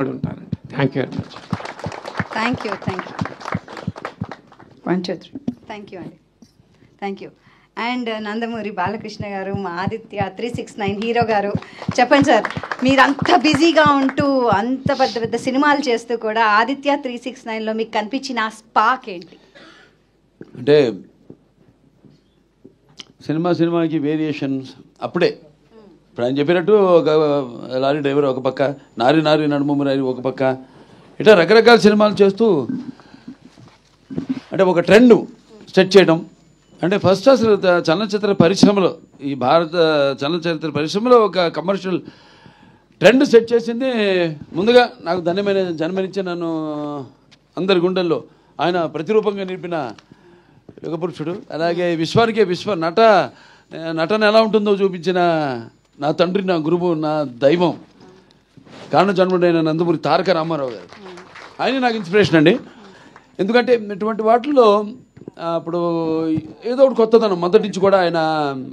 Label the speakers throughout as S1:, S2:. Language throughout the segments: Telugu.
S1: ఉంటానండి. Thank you very much.
S2: Thank you 1 2 3 thank you అండి. Thank you. And Nandamuri Balakrishna garu, మా ఆదిత్య 369 హీరో గారు, చెప్పండి సార్, మీరు అంత బిజీగా ఉంటూ అంత పెద్ద పెద్ద సినిమాలు చేస్తూ కూడా ఆదిత్య 369లో మీకు కనిపించిన ఆ స్పార్క్ ఏంటి?
S3: అంటే సినిమాకి వేరియేషన్స్ అప్పుడే ఇప్పుడు ఆయన చెప్పినట్టు ఒక లారీ డ్రైవర్ ఒక పక్క, నారి నడుము నారి ఒక పక్క, ఇట్లా రకరకాల సినిమాలు చేస్తూ అంటే ఒక ట్రెండ్ సెట్ చేయడం. అంటే ఫస్ట్ అసలు చలనచిత్ర పరిశ్రమలో, ఈ భారత చలనచిత్ర పరిశ్రమలో ఒక కమర్షియల్ ట్రెండ్ సెట్ చేసింది ముందుగా నాకు ధన్యమైన జన్మనిచ్చి నన్ను అందరి గుండెల్లో ఆయన ప్రతిరూపంగా నిలిపిన యుగపురుషుడు. అలాగే విశ్వానికే నటన ఎలా ఉంటుందో చూపించిన నా తండ్రి, నా గురువు, నా దైవం, కారణ జన్ముడైన నందమూరి తారక రామారావు గారు. ఆయన నాకు ఇన్స్పిరేషన్ అండి. ఎందుకంటే ఇటువంటి వాటిల్లో అప్పుడు ఏదో ఒకటి కొత్తదనం మొదటి నుంచి కూడా ఆయన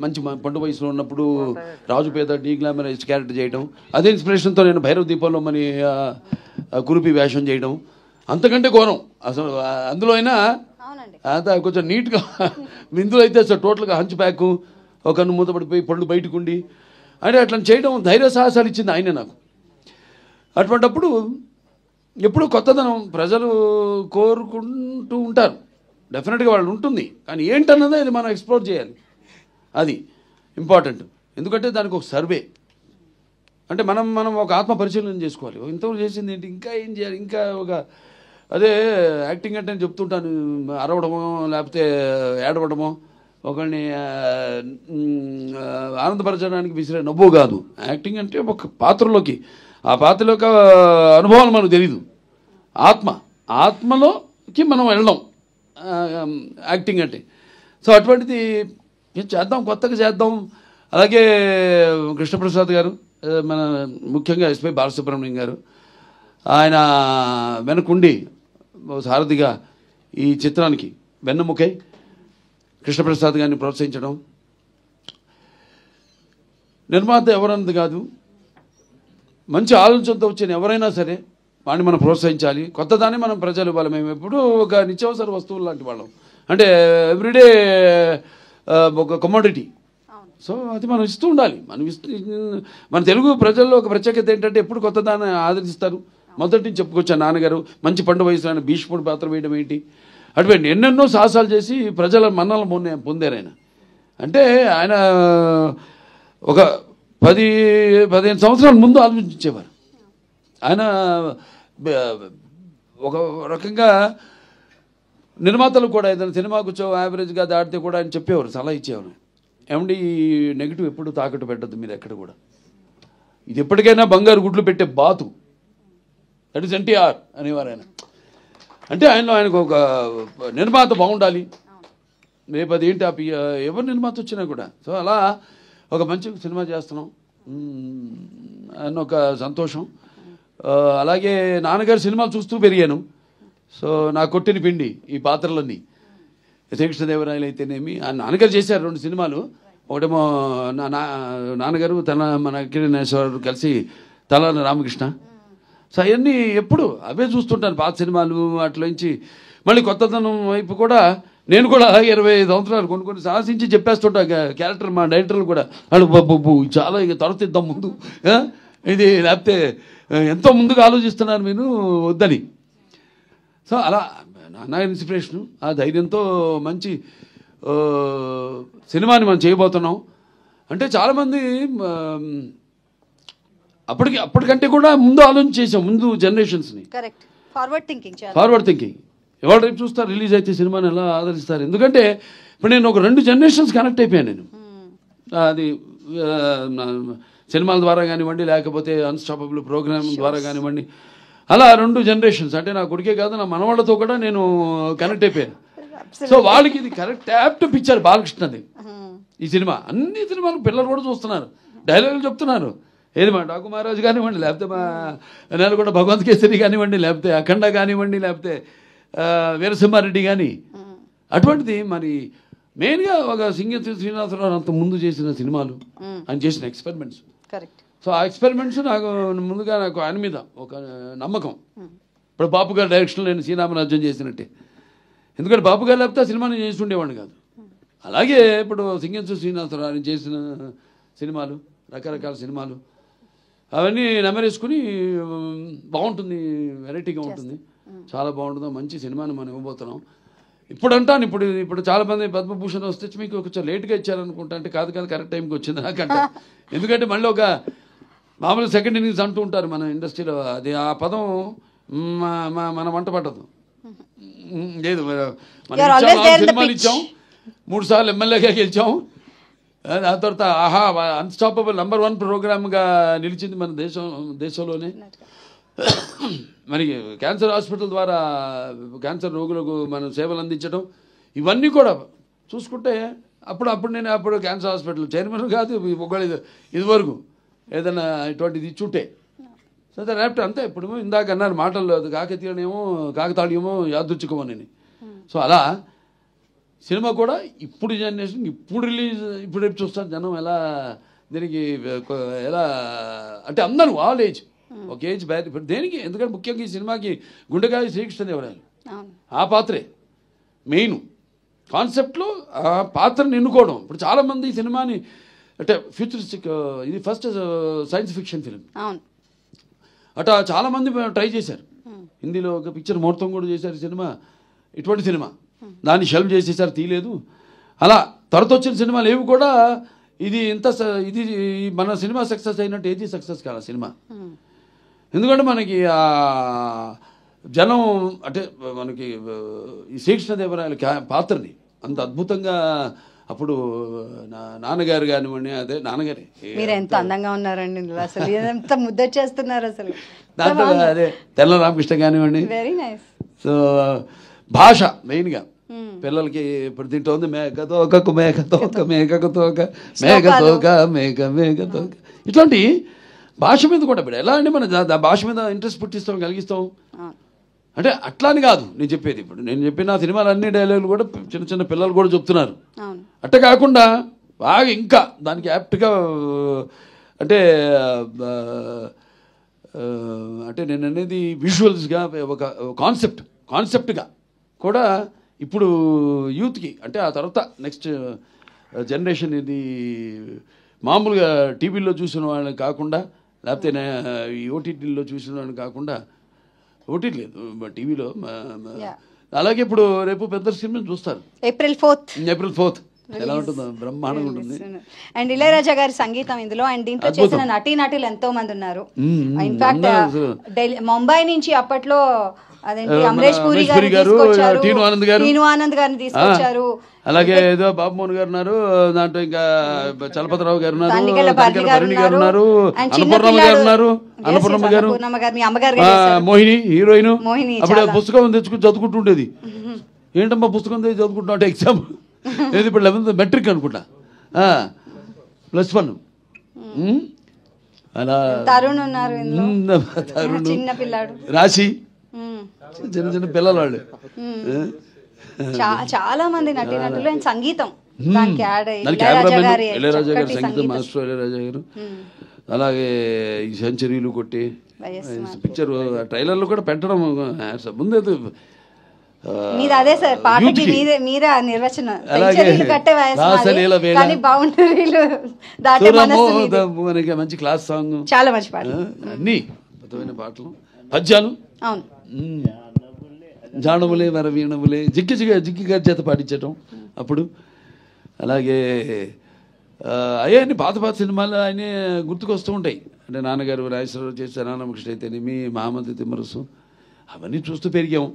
S3: మంచి పండు వయసులో ఉన్నప్పుడు రాజు పేద డీ గ్లామరైజ్ క్యారెక్టర్ చేయడం, అదే ఇన్స్పిరేషన్తో నేను భైరవ దీపంలో మని కురుపి వేషం చేయడం, అంతకంటే ఘోరం అసలు. అందులో అయినా అంత కొంచెం నీట్గా, ఇందులో అయితే అసలు టోటల్గా హంచ్ ప్యాక్, ఒక కన్ను మూతపడిపోయి పళ్ళు బయటకు ఉండి అంటే అట్లా చేయడం ధైర్య సాహసాలు ఇచ్చింది ఆయనే నాకు. అటువంటిప్పుడు ఎప్పుడు కొత్తదనం ప్రజలు కోరుకుంటూ ఉంటారు, డెఫినెట్గా వాళ్ళు ఉంటుంది, కానీ ఏంటన్నదే అది మనం ఎక్స్ప్లోర్ చేయాలి, అది ఇంపార్టెంట్. ఎందుకంటే దానికి ఒక సర్వే అంటే మనం ఒక ఆత్మ పరిశీలన చేసుకోవాలి. ఇంతవరకు చేసింది ఏంటి, ఇంకా ఏం చేయాలి, ఇంకా ఒక అదే యాక్టింగ్ అంటే నేను చెప్తుంటాను, అరవడమో లేకపోతే ఏడవడమో, ఒకరిని ఆనందపరచడానికి విసిరే నవ్వు కాదు. యాక్టింగ్ అంటే ఒక పాత్రలోకి, ఆ పాత్రలోకి అనుభవాలు మనకు తెలీదు, ఆత్మలోకి మనం వెళ్ళడం యాక్టింగ్ అంటే. సో అటువంటిది చేద్దాం, కొత్తగా చేద్దాం. అలాగే కృష్ణప్రసాద్ గారు, మన ముఖ్యంగా ఎస్పి బాలసుబ్రహ్మణ్యం గారు, ఆయన వెనకుండి సారథిగా ఈ చిత్రానికి వెన్నెముకై కృష్ణప్రసాద్ గారిని ప్రోత్సహించడం. నిర్మాత ఎవరన్నది కాదు, మంచి ఆలోచనతో వచ్చిన ఎవరైనా సరే వాడిని మనం ప్రోత్సహించాలి, కొత్తదాన్ని మనం ప్రజలు ఇవ్వాలి. మేము ఎప్పుడు ఒక నిత్యావసర వస్తువులు లాంటి వాళ్ళం, అంటే ఎవ్రీడే ఒక కమోడిటీ. సో అది మనం ఇస్తూ ఉండాలి. మన తెలుగు ప్రజల్లో ఒక ప్రత్యేకత ఏంటంటే ఎప్పుడు కొత్తదాన్ని ఆదరిస్తారు. మొదటి నుంచి చెప్పుకొచ్చాను, నాన్నగారు మంచి పండు వయసులో ఆయన భీష్ముడు పాత్ర వేయడం ఏంటి, అటువంటి ఎన్నెన్నో సాహసాలు చేసి ప్రజల మన్నలను పొందారు ఆయన. అంటే ఆయన ఒక 10-15 సంవత్సరాల ముందు ఆలోచించేవారు. ఆయన ఒక రకంగా నిర్మాతలు కూడా ఏదైనా సినిమా కూర్చో యావరేజ్గా దాటితే కూడా ఆయన చెప్పేవారు, సలహా ఇచ్చేవారు, ఏమండి ఈ నెగిటివ్ ఎప్పుడు తాకట్టు పెట్టద్దు మీరు ఎక్కడ కూడా, ఇది ఎప్పటికైనా బంగారు గుడ్లు పెట్టే బాతు, దట్ ఈస్ ఎన్టీఆర్ అనేవారు ఆయన. అంటే ఆయనకు ఒక నిర్మాత బాగుండాలి, రేపు అది ఏంటి ఎవరు నిర్మాత వచ్చినా కూడా. సో అలా ఒక మంచి సినిమా చేస్తున్నాం అన్న ఒక సంతోషం. అలాగే నాన్నగారి సినిమాలు చూస్తూ పెరిగాను. సో నా కొట్టిన పిండి ఈ పాత్రలన్నీ, శ్రీకృష్ణదేవరాయలు అయితేనేమి, నాన్నగారు చేశారు 2 సినిమాలు. ఒకటేమో నాన్నగారు మన కిరణేశ్వరరావు కలిసి తలాన రామకృష్ణ. సో అవన్నీ ఎప్పుడు అవే చూస్తుంటాను, పాత సినిమాలు. అట్లోంచి మళ్ళీ కొత్తదనం వైపు కూడా నేను కూడా 25 సంవత్సరాలు కొన్ని సాహసించి చెప్పేస్తుంటా క్యారెక్టర్. మా డైరెక్టర్లు కూడా వాళ్ళు బాబు చాలా ఇక తొలతిద్దాం ముందు, ఇది లేకపోతే ఎంతో ముందుగా ఆలోచిస్తున్నారు మీరు వద్దని. సో అలా నా ఇన్స్పిరేషను, ఆ ధైర్యంతో మంచి సినిమాని మనం చేయబోతున్నాం. అంటే చాలామంది అప్పటికంటే కూడా ముందు ఆలోచన చేసాం, ముందు జనరేషన్స్ని.
S2: Forward
S3: thinking. ఎవరు రేపు చూస్తారు, రిలీజ్ అయితే సినిమాని ఎలా ఆదరిస్తారు. ఎందుకంటే ఇప్పుడు నేను ఒక 2 జనరేషన్స్ కనెక్ట్ అయిపోయాను నేను. అది సినిమాల ద్వారా కానివ్వండి, లేకపోతే అన్స్టాపబుల్ ప్రోగ్రామ్ ద్వారా కానివ్వండి, అలా 2 జనరేషన్స్. అంటే నా కొడుకే కాదు, నా మనవాళ్ళతో కూడా నేను కనెక్ట్ అయిపోయాను. సో వాళ్ళకి ఇది కరెక్ట్ యాప్ట్ పిక్చర్ బాలకృష్ణది ఈ సినిమా. అన్ని సినిమాలు పిల్లలు కూడా చూస్తున్నారు, డైలాగులు చెప్తున్నారు. ఏది మా డాకు మహారాజు కానివ్వండి, లేకపోతే మా నెలకొండ భగవంత్ కేసరి కానివ్వండి, లేకపోతే అఖండ కానివ్వండి, లేకపోతే వీరసింహారెడ్డి కానీ. అటువంటిది మరి మెయిన్గా ఒక సింగతి శ్రీనివాసరావు అంత ముందు చేసిన సినిమాలు, ఆయన చేసిన ఎక్స్పెరిమెంట్స్. సో ఆ ఎక్స్పెరిమెంట్స్ ముందుగా నాకు ఆయన మీద ఒక నమ్మకం. ఇప్పుడు బాపు గారి డైరెక్షన్లో నేను శ్రీరామరాజ్యం చేసినట్టే. ఎందుకంటే బాపు గారు లేకపోతే ఆ సినిమా నేను చేసి ఉండేవాడిని కాదు. అలాగే ఇప్పుడు సింగెంసు శ్రీనివాసరావు ఆయన చేసిన సినిమాలు, రకరకాల సినిమాలు అవన్నీ నెమరేసుకుని బాగుంటుంది, వెరైటీగా ఉంటుంది, చాలా బాగుంటుందో మంచి సినిమాని మనం ఇవ్వబోతున్నాం. ఇప్పుడు అంటాను, ఇప్పుడు చాలామంది పద్మభూషణ్ వస్తే మీకు కొంచెం లేట్గా ఇచ్చారనుకుంటా అంటే కాదు కరెక్ట్ టైంకి వచ్చింది నాకంట. ఎందుకంటే మళ్ళీ ఒక మామూలు సెకండ్ ఇన్నింగ్స్ అంటూ ఉంటారు మన ఇండస్ట్రీలో, అది ఆ పదం మన వంట పట్టదు. లేదు, సినిమాలు ఇచ్చాం, 3 సార్లు ఎమ్మెల్యేగా గెలిచాం, దాని తర్వాత ఆహా అన్స్టాపబుల్ #1 ప్రోగ్రామ్గా నిలిచింది మన దేశంలోనే. మరి క్యాన్సర్ హాస్పిటల్ ద్వారా క్యాన్సర్ రోగులకు మనం సేవలు అందించడం, ఇవన్నీ కూడా చూసుకుంటే అప్పుడు నేను క్యాన్సర్ హాస్పిటల్ చైర్మన్ కాదు ఒకళ్ళు ఇదివరకు ఏదైనా ఇటువంటిది ఇచ్చుంటే సో రేపు అంతే. ఇప్పుడు ఇందాక అన్నారు మాటల్లో కాకతాళీయమో యాదృచ్ఛికమోనని. సో అలా సినిమా కూడా ఇప్పుడు జనరేషన్ ఇప్పుడు రేపు చూస్తారు జనం ఎలా దీనికి ఎలా అంటే అందరూ ఆల్ ఏజ్ ఒక ఏజ్ బ్యాడ్. ఇప్పుడు దేనికి, ఎందుకంటే ముఖ్యంగా ఈ సినిమాకి గుండెకాయ శ్రీకృష్ణదేవరాయలు ఆ పాత్రే మెయిన్ కాన్సెప్ట్లో, ఆ పాత్రను ఎన్నుకోవడం. ఇప్పుడు చాలామంది ఈ సినిమాని అంటే ఫ్యూచరిస్టిక్, ఇది ఫస్ట్ సైన్స్ ఫిక్షన్ ఫిలిం అట్లా చాలామంది ట్రై చేశారు. హిందీలో ఒక పిక్చర్ ముహూర్తం కూడా చేశారు సినిమా, ఇటువంటి సినిమా దాన్ని షెల్ఫ్ చేసేసారు, తీయలేదు. అలా తర్వాత వచ్చిన సినిమాలు ఏవి కూడా ఇది మన సినిమా సక్సెస్ అయినట్టు ఏది సక్సెస్ కాదు సినిమా. ఎందుకంటే మనకి జనం అంటే మనకి ఈ శ్రీకృష్ణదేవరాయల పాత్రని అంత అద్భుతంగా అప్పుడు నాన్నగారు కానివ్వండి, అదే నాన్నగారి
S2: మీరు ఎంత అందంగా ఉన్నారండి, అసలు ఎంత ముద్దొచ్చేస్తున్నారు అసలు.
S3: దాంట్లో అదే తెల్ల రామకృష్ణ కానివ్వండి.
S2: Very nice.
S3: సో భాష మెయిన్గా పిల్లలకి ఇప్పుడు తింటోంది మేకతోక మేకతోక మేకతోక మేకతోక మేకతోక ఇట్లాంటి భాష మీద కూడా ఇప్పుడు ఎలా అండి మన భాష మీద ఇంట్రెస్ట్ పుట్టిస్తాం కలిగిస్తాం అంటే అట్లా అని కాదు నేను చెప్పేది. ఇప్పుడు నేను చెప్పిన సినిమాలు అన్ని డైలాగులు కూడా చిన్న చిన్న పిల్లలు కూడా చెప్తున్నారు. అట్ట కాకుండా బాగా ఇంకా దానికి యాప్ట్గా అంటే నేను అనేది విజువల్స్గా ఒక కాన్సెప్ట్గా కూడా ఇప్పుడు యూత్కి అంటే ఆ తర్వాత నెక్స్ట్ జనరేషన్ ఇది మామూలుగా టీవీలో చూసిన వాళ్ళని కాకుండా, లేకపోతే ఈ ఓటీటీలో చూసిన వాళ్ళని కాకుండా, ఓటీటీ లేదు టీవీలో, అలాగే ఇప్పుడు రేపు పెద్ద సినిమా చూస్తారు
S2: April 4th ఎలా ఉంటుందో బ్రహ్మాండంగా ఉంటుంది. అండ్ ఇళయరాజా గారి సంగీతం ఇందులో, అండ్ దీంట్లో చేసిన నటీనటులు ఎంతో మంది ఉన్నారు. ఇన్ఫాక్ట్ ముంబై నుంచి అప్పట్లో అదేంటి అమరేష్ పూరి గారు, టీను ఆనంద్ గారిని తీసుకొచ్చారు.
S3: అలాగే ఏదో బాబుమోహన్ గారు ఉన్నారు, దాంట్లో ఇంకా చలపతిరావు గారు ఉన్నారు, భరణి గారు ఉన్నారు, అన్నపూర్ణమ్మ గారు ఉన్నారు, అన్నపూర్ణమ్మ గారు, మోహిని హీరోయిన్. అప్పుడు పుస్తకం తెచ్చుకుని చదువుకుంటుండేది. ఏంటమ్మా పుస్తకం తెచ్చి చదువుకుంటున్నా అంటే ఎగ్జామ్ ఏది ఇప్పుడు 11th మెట్రిక్ అనుకుంటా, +1. అలా
S2: తరుణ్
S3: రాశి చిన్న చిన్న పిల్లలు వాళ్ళు
S2: చాలా మంది నటీనటులు. అండ్ సంగీతం
S3: ఇళయరాజా గారి సంగీతం మాస్టర్ ఇళయరాజా గారు. అలాగే ఈ సెంచరీలు కొట్టి పిక్చర్ ట్రైలర్లు కూడా పెట్టడం ముందు
S2: అదే సార్ పాటకి మీరే నిర్వచనం.
S3: మంచి క్లాస్ సాంగ్,
S2: చాలా మంచి పాట,
S3: అన్ని అద్భుతమైన పాటలు, పద్యాలు, జానములే వరవీణములే జిక్కి గారి చేత పాటించటం అప్పుడు. అలాగే అయ్యాన్ని పాత సినిమాలు ఆయనే గుర్తుకొస్తూ ఉంటాయి. అంటే నాన్నగారు రాజేశ్వరరావు చేసే రామకృష్ణ అయితేనేమి, మహామంత్రి తిమ్మరసు, అవన్నీ చూస్తూ పెరిగాం.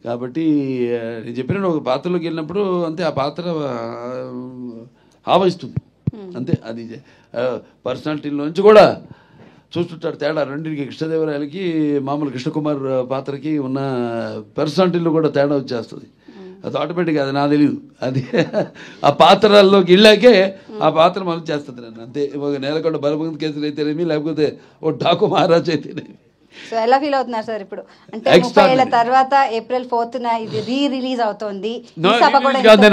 S3: కాబట్టి నేను చెప్పిన ఒక పాత్రలోకి వెళ్ళినప్పుడు అంతే ఆ పాత్ర ఆవహిస్తుంది అంతే. అది పర్సనాలిటీలో నుంచి కూడా చూస్తుంటాడు తేడా. రెండింటికి కృష్ణదేవరాయలకి మామూలు కృష్ణకుమార్ పాత్రకి ఉన్న పర్సనాలిటీలో కూడా తేడా వచ్చేస్తుంది. అది ఆటోమేటిక్గా, అది నాకు తెలియదు. అది ఆ పాత్రల్లోకి వెళ్ళాకే ఆ పాత్ర మనం చేస్తుంది నన్ను అంతే. ఒక నేలకొండ బలవంత్ కేసులు అయితేనేమి, లేకపోతే ఓ డాకు మహారాజ్ అయితేనేమి.
S2: సో ఎలా ఫీల్ అవుతున్నారు సార్ ఇప్పుడు? అంటే 30 ఏళ్ల తర్వాత April 4th ఇది రిలీజ్ అవుతోంది.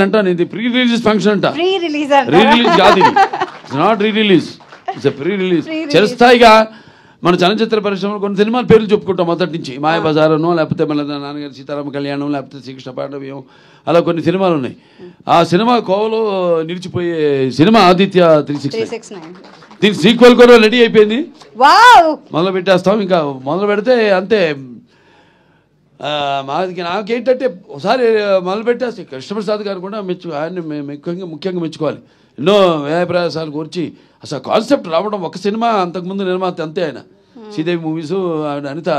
S3: అంటాను ఇది ప్రీ రిలీజ్ ఫంక్షన్ అంట.
S2: ప్రీ రిలీజ్
S3: కాదు, ఇది not re release. It's pre release. చిరస్థాయిగా మన చలనచిత్ర పరిశ్రమలో కొన్ని సినిమాల పేర్లు చెప్పుకుంటాం మొదటి నుంచి. మాయాబజార్ అనో, లేకపోతే మన నాన్నగారి సీతారామ కళ్యాణం, లేకపోతే శ్రీకృష్ణ పాండవ్యం, అలా కొన్ని సినిమాలు ఉన్నాయి. ఆ సినిమా కోవలో నిలిచిపోయే సినిమా ఆదిత్య 369. దీనికి సీక్వెల్ కూడా రెడీ అయిపోయింది, మొదలు పెట్టేస్తాం. ఇంకా మొదలు పెడితే అంతే. నాకేంటంటే ఒకసారి మొదలు పెట్టేస్తే కృష్ణప్రసాద్ గారు కూడా ఆయన్ని ముఖ్యంగా మెచ్చుకోవాలి. ఎన్నో వ్యయప్రయాసాలు కూర్చి అసలు కాన్సెప్ట్ రావడం. ఒక సినిమా అంతకుముందు నిర్మాత అంతే ఆయన. శ్రీదేవి మూవీస్, అనిత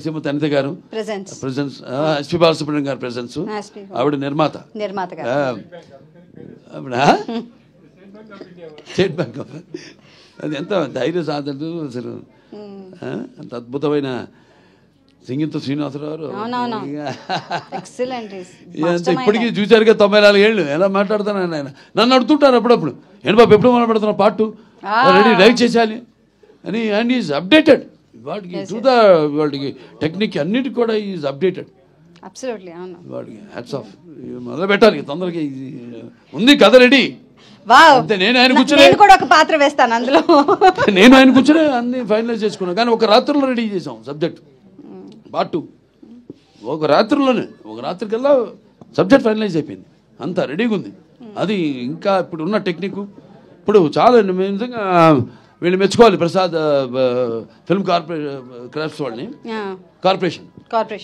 S3: శ్రీమతి అనిత గారు ప్రెజెన్స్, ఎస్పి బాలసుబ్రహ్మణ్యం గారు ప్రెజెన్స్, ఆవిడ నిర్మాత. స్టేట్ బ్యాంక్ అది ఎంత ధైర్య సాధనలు అసలు. అంత అద్భుతమైన సింగింతో శ్రీనివాసరావు ఇప్పటికీ చూశారుగా 94 ఏళ్ళు ఎలా మాట్లాడుతాను ఆయన. నన్ను అడుగుతుంటారు అప్పుడప్పుడు, ఏంటి బాబు ఎప్పుడు మొదలు పెడుతున్నా పార్ట్ 2 రెడీ రైట్ చేసేయాలి అని. అండ్ ఈజ్ అప్డేటెడ్ వాటికి వాటికి టెక్నిక్ అన్నిటికి కూడా ఈజ్ అప్డేటెడ్. వాటికి హ్యాట్స్ ఆఫ్. మొదలు పెట్టాలి తొందరగా, ఉంది కథ రెడీ. నేను ఆయన కూర్చొని
S2: పాత్ర వేస్తాను అందులో.
S3: నేను ఆయన కూర్చొని అన్ని ఫైనలైజ్ చేసుకున్నాను. కానీ ఒక రాత్రిలో రెడీ చేసాం సబ్జెక్ట్ పార్ట్ 2. ఒక రాత్రికల్లా సబ్జెక్ట్ ఫైనలైజ్ అయిపోయింది, అంతా రెడీగా ఉంది. అది ఇంకా ఇప్పుడు ఉన్న టెక్నిక్ ఇప్పుడు చాలా నిజంగా వీళ్ళు మెచ్చుకోవాలి. ప్రసాద్ ఫిల్మ్ క్రాఫ్ట్స్ వాళ్ళని, కార్పొరేషన్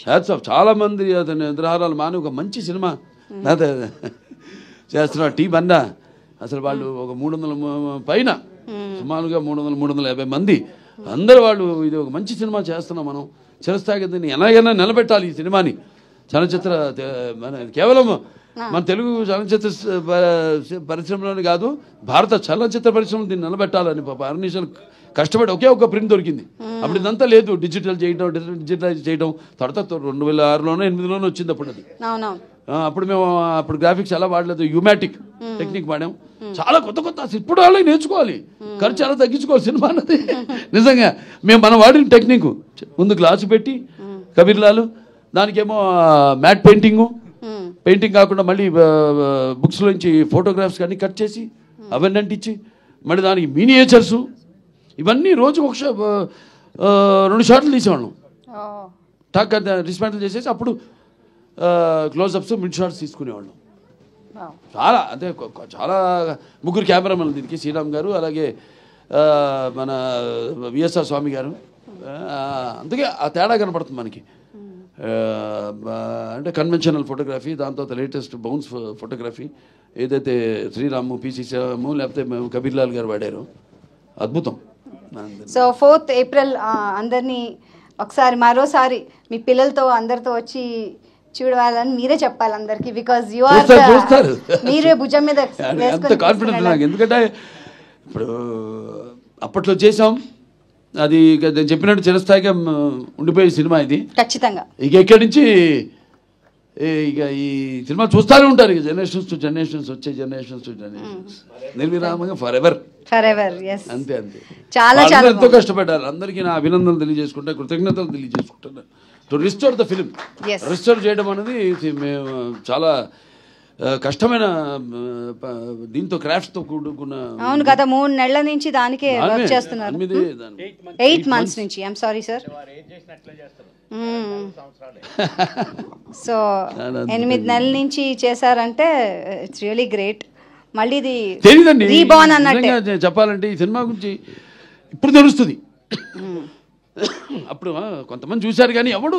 S3: హ్యాట్స్ ఆఫ్. చాలా మంది అతని నిద్రాహారాలు మాని ఒక మంచి సినిమా చేస్తున్నారు. టీం అన్నా అసలు వాళ్ళు ఒక 300 పైన, సుమారుగా 350 మంది అందరూ వాళ్ళు ఇది ఒక మంచి సినిమా చేస్తున్నాం మనం. చిరస్థాయిగా దీన్ని ఎలాగైనా నిలబెట్టాలి ఈ సినిమాని. చలనచిత్ర కేవలం మన తెలుగు చలనచిత్ర పరిశ్రమలోనే కాదు, భారత చలనచిత్ర పరిశ్రమలో దీన్ని నిలబెట్టాలని అర్నిషాలు కష్టపడి ఒకే ఒక ప్రింట్ దొరికింది. అప్పుడు ఇదంతా లేదు, డిజిటలైజ్ చేయడం. తర్వాత 2006లోనో 2008లోనో వచ్చింది అప్పుడు అది. అప్పుడు మేము గ్రాఫిక్స్ ఎలా వాడలేదు, యూమాటిక్ టెక్నిక్ వాడాం. చాలా కొత్త ఇప్పుడు వాళ్ళకి నేర్చుకోవాలి, ఖర్చు ఎలా తగ్గించుకోవాలి సినిమా అన్నది. నిజంగా మనం వాడిన టెక్నిక్ ముందు గ్లాసు పెట్టి కబీర్లాలు, దానికేమో మ్యాట్ పెయింటింగ్ కాకుండా మళ్ళీ బుక్స్లోంచి ఫోటోగ్రాఫ్స్ కానీ కట్ చేసి అవన్నీ అంటించి మళ్ళీ దానికి మినియేచర్స్ ఇవన్నీ రోజు 2 షాట్లు తీసేవాళ్ళం. టాక్ డిస్మాంటిల్ చేసేసి అప్పుడు క్లోజప్స్, మిడ్ షాట్స్ తీసుకునేవాళ్ళం. చాలా అంటే చాలా 3 కెమెరామెన్లు దీనికి, శ్రీరామ్ గారు, అలాగే మన విఎస్ఆర్ స్వామి గారు. అందుకే ఆ తేడా కనపడుతుంది మనకి. అంటే కన్వెన్షనల్ ఫోటోగ్రఫీ, దాని తర్వాత లేటెస్ట్ బౌన్స్ ఫోటోగ్రఫీ ఏదైతే శ్రీరాము, పిసి శ్రీరాము, లేకపోతే కబీర్లాల్ గారు వాడారు, అద్భుతం.
S2: సో 4th ఏప్రిల్ అందరినీ ఒకసారి మరోసారి మీ పిల్లలతో అందరితో వచ్చి చూడాలని మీరే చెప్పాలి అందరికి. బికాజ్ యు ఆర్ మీరే భుజం మీద
S3: కాన్ఫిడెన్స్ నాకు. ఎందుకంటే ఇప్పుడు అప్పట్లో చేసాం, అది నేను చెప్పినట్టు చిరస్థాయిగా ఉండిపోయే సినిమా ఇది ఖచ్చితంగా. ఇక ఎక్కడి నుంచి ఇక ఈ సినిమా చూస్తూనే ఉంటారు, ఇక జనరేషన్స్ టు జనరేషన్స్, వచ్చే జనరేషన్స్ టు జనరేషన్స్, నిర్విరామంగా ఫర్ ఎవర్. అంతే చాలా ఎంతో కష్టపడ్డారు. అందరికీ నా అభినందనలు తెలియజేసుకుంటా, కృతజ్ఞతలు తెలియజేసుకుంటాను. To restore the film, restore చేయడం అనేది మేము చాలా కష్టమైన, దీంతో క్రాఫ్ట్స్ తో కూడుకున్న.
S2: అవును కదా, 3 నెలల నుంచి దానికే వర్క్ చేస్తున్నారు. 8 months నుంచి. I'm sorry sir. సో 8 నెలల నుంచి చేశారంటే ఇట్స్ రియలీ గ్రేట్. మళ్ళీ ఇది రీబార్న్ అన్నట్టు
S3: చెప్పాలంటే ఈ సినిమా గురించి ఇప్పుడు తెలుస్తుంది. అప్పుడు కొంతమంది చూశారు కానీ ఎవడు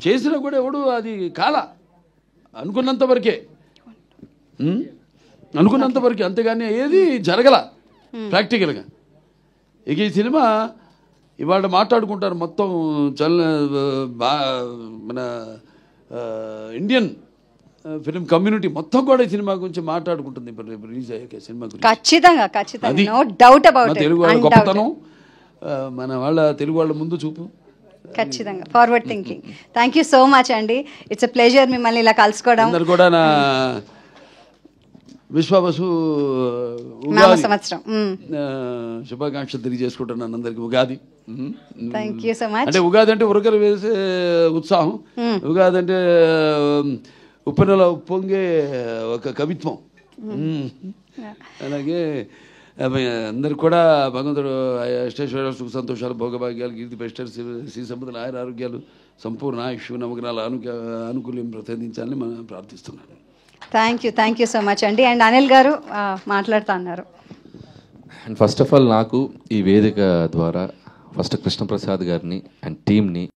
S3: చేసినా కూడా ఎవడు అది కాలా, అనుకున్నంత వరకే, అంతేగాని ఏది జరగల ప్రాక్టికల్గా. ఇక ఈ సినిమా ఇవాళ మాట్లాడుకుంటారు మొత్తం మన ఇండియన్ ఫిలిం కమ్యూనిటీ మొత్తం కూడా ఈ సినిమా గురించి మాట్లాడుకుంటుంది రిలీజ్ అయ్యాక సినిమా గురించి.
S2: ఖచ్చితంగా no doubt about it.
S3: Telugu వాళ్ళ గొప్పతనం, మన వాళ్ళ తెలుగు వాళ్ళ ముందు చూపు,
S2: ఖచ్చితంగా forward thinking. Thank you so much అండి. ఇట్స్ ఎ ప్లెజర్ మిమ్మల్ని ఇలా కలుసుకోవడం.
S3: అందరు కూడా నా విశ్వావసు
S2: సంవత్సరం
S3: శుభాకాంక్షలు తెలియజేసుకుంటున్నాను అందరికి. Ugadi
S2: thank you so much.
S3: అంటే ఉగాది అంటే ఉరకలు వేసే ఉత్సాహం, ఉగాది అంటే ఉప్పెనలో ఉప్పొంగే ఒక కవిత్వం. అలాగే అందరికి కూడా భగవంతుడు అష్టేశ్వర సుఖ సంతోషాలు భోగభాగ్యాలు కీర్తి ప్రతిష్టలు శ్రీ సంపదలు ఆయుర ఆరోగ్యాలు సంపూర్ణ ఆయుష్ నవగ్రహాల అనుకూల్యం ప్రసాదించాలని మనం ప్రార్థిస్తున్నాను.
S2: థ్యాంక్ యూ సో మచ్ అండి. అండ్ అనిల్ గారు మాట్లాడుతా అన్నారు.
S1: అండ్ ఫస్ట్ ఆఫ్ ఆల్ నాకు ఈ వేదిక ద్వారా ఫస్ట్ కృష్ణప్రసాద్ గారిని అండ్ టీమ్ని